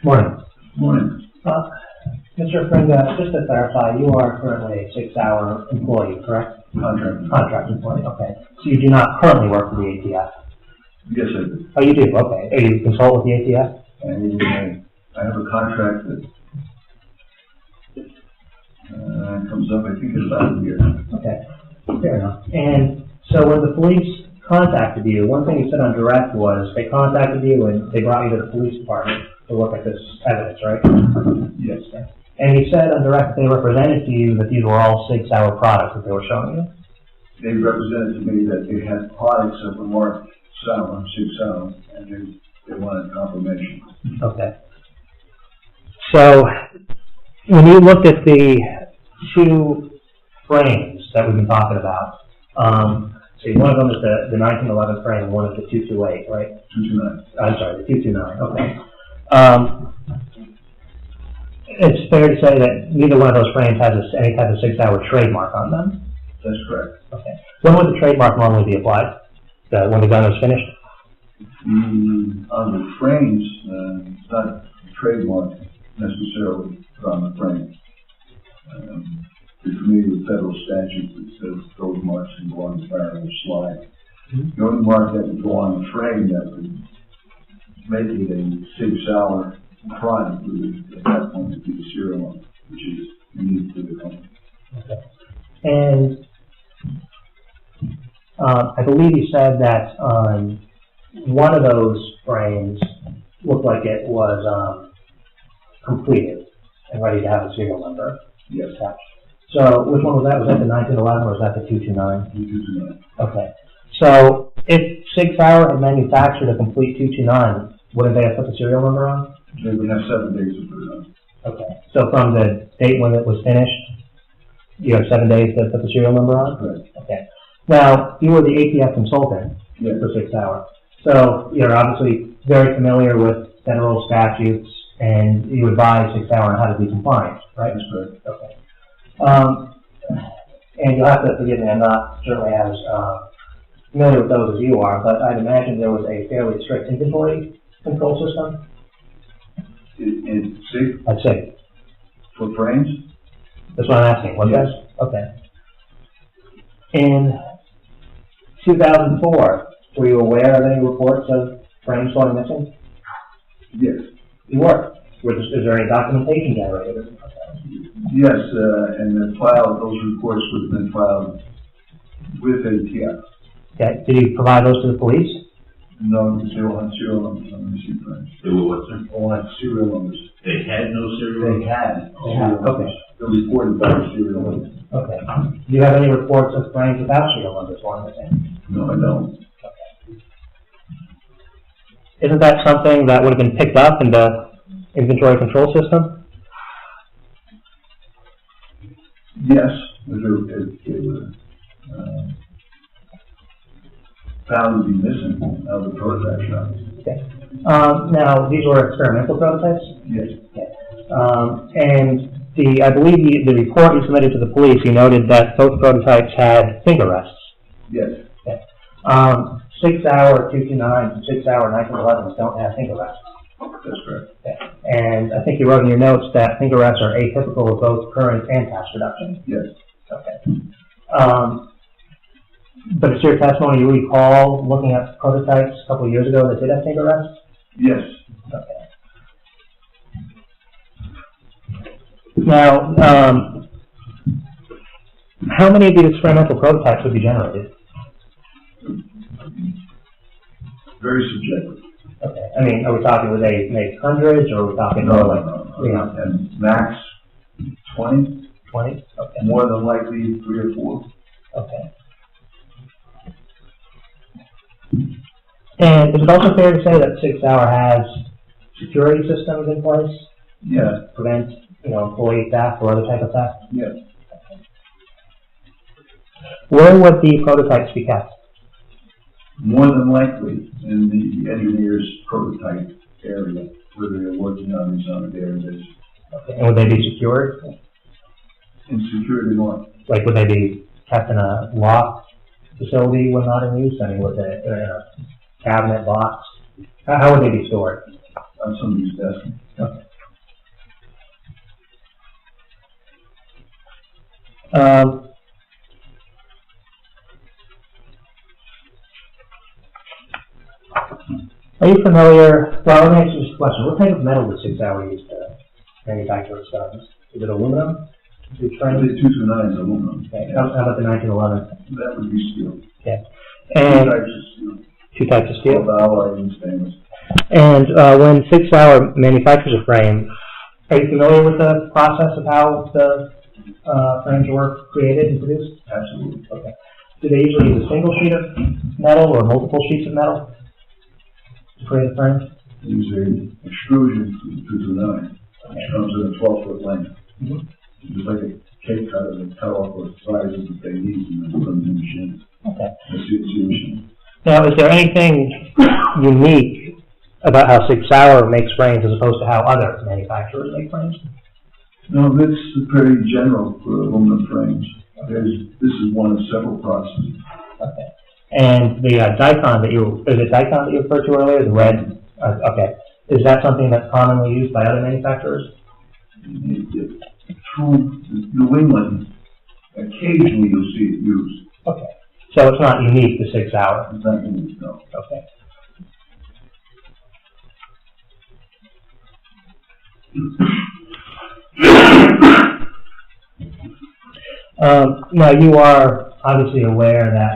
Morning. Morning. Mr. Offringa, just to clarify, you are currently a 6-hour employee, correct? Contract employee, okay. So you do not currently work for the ATF? Yes, I do. Oh, you do, okay. Are you consult with the ATF? And I have a contract that comes up, I think, in about a year. Okay, fair enough. And so when the police contacted you, one thing you said on direct was they contacted you and they brought you to the police department to look at this evidence, right? Yes. And you said on direct that they represented to you that these were all 6-hour products that they were showing you? They represented to me that they had products that were marked 6 hours, and they wanted confirmation. Okay. So when you looked at the two frames that we've been talking about, see, one of them is the 1911 frame and one is the 228, right? 229. I'm sorry, the 229, okay. It's fair to say that neither one of those frames has any type of 6-hour trademark on them? That's correct. Okay. When would the trademark normally be applied? When the gun is finished? On the frames, it's not trademark necessarily put on the frame. You're familiar with federal statute that says those marks can go on the barrel or slide. The only mark that would go on the frame that would make it a 6-hour product would at that point be the serial number, which is unique to the company. Okay. And I believe you said that one of those frames looked like it was completed and ready to have a serial number. Yes. So which one was that? Was that the 1911 or was that the 229? 229. Okay. So if 6-hour had manufactured a complete 229, wouldn't they have put the serial number on? They would have 7 days to put it on. Okay. So from the date when it was finished, you have 7 days to put the serial number on? Correct. Okay. Now, you were the ATF consultant for 6 hours. So you're obviously very familiar with federal statutes and you advise 6-hour on how to be compliant, right? That's correct. Okay. And you'll have to forgive me, I'm not certainly as familiar with those as you are, but I'd imagine there was a fairly strict inventory control system. In safe? I'd say. For frames? That's what I'm asking, was yes. that? Okay. In 2004, were you aware of any reports of frames going missing? Yes. You were? Is there any documentation generated? Yes, and those reports would have been filed with ATF. Okay. Did you provide those to the police? No, because they all had serial numbers on the machine frames. They were what, sir? All had serial numbers. They had no serial They numbers? had serial numbers. Okay. They reported by serial numbers. Okay. Do you have any reports of frames without serial numbers going missing? No, I don't. Okay. Isn't that something that would have been picked up in the inventory control system? Yes, they were found to be missing out of the prototype shop. Okay. Now, these were experimental prototypes? Yes. Okay. And I believe the report you submitted to the police, you noted that both prototypes had finger rests. Yes. Okay. 6-hour 229s and 6-hour 1911s don't have finger rests. That's correct. Okay. And I think you wrote in your notes that finger rests are atypical of both current and past reduction. Yes. Okay. But it's your testimony, you recall looking at prototypes a couple of years ago that did have finger rests? Yes. Okay. Now, how many of these experimental prototypes would be generated? Very subjective. Okay. I mean, are we talking, would they make hundreds, or are we talking more like, you know, and max 20? 20? Okay. More than likely 3 or 4. Okay. And is it also fair to say that 6-hour has security systems in place? Yeah. To prevent, you know, employee theft or other type of theft? Yes. Okay. Where would the prototypes be kept? More than likely in the engineer's prototype area where they're working on these on a daily basis. Okay. And would they be secured? In security what? Like, would they be kept in a locked facility when not in use? I mean, would they in a cabinet box? How would they be stored? On somebody's desk. Okay. Are you familiar, well, let me ask you this question. What type of metal does 6 Hour use to manufacture its guns? Is it aluminum? Is it The French? 229 is aluminum. Okay. How about the 1911? That would be steel. Okay. Two And types of steel. 2 types of steel? Both alloy and stainless. And when 6 Hour manufactures a frame, are you familiar with the process of how the frames were created and produced? Absolutely. Okay. Do they usually use a single sheet of metal or multiple sheets of metal to create a frame? Use an extrusion for the 229, which comes in a 12-foot length. Mm-hmm. Just like a cake cutter, they cut off the sizes that they need and then put them in the machine. Okay. The CNC machine. Now, is there anything unique about how 6 Hour makes frames as opposed to how other manufacturers make frames? No, this is pretty general for aluminum frames. This is one of several processes. Okay. And the Dicon that is it Dicon that you referred to earlier, the red? Okay. Is that something that's commonly used by other manufacturers? Through New England, occasionally you'll see it used. Okay. So it's not unique to 6 Hour? It's not unique, no. Okay. Now, you are obviously aware that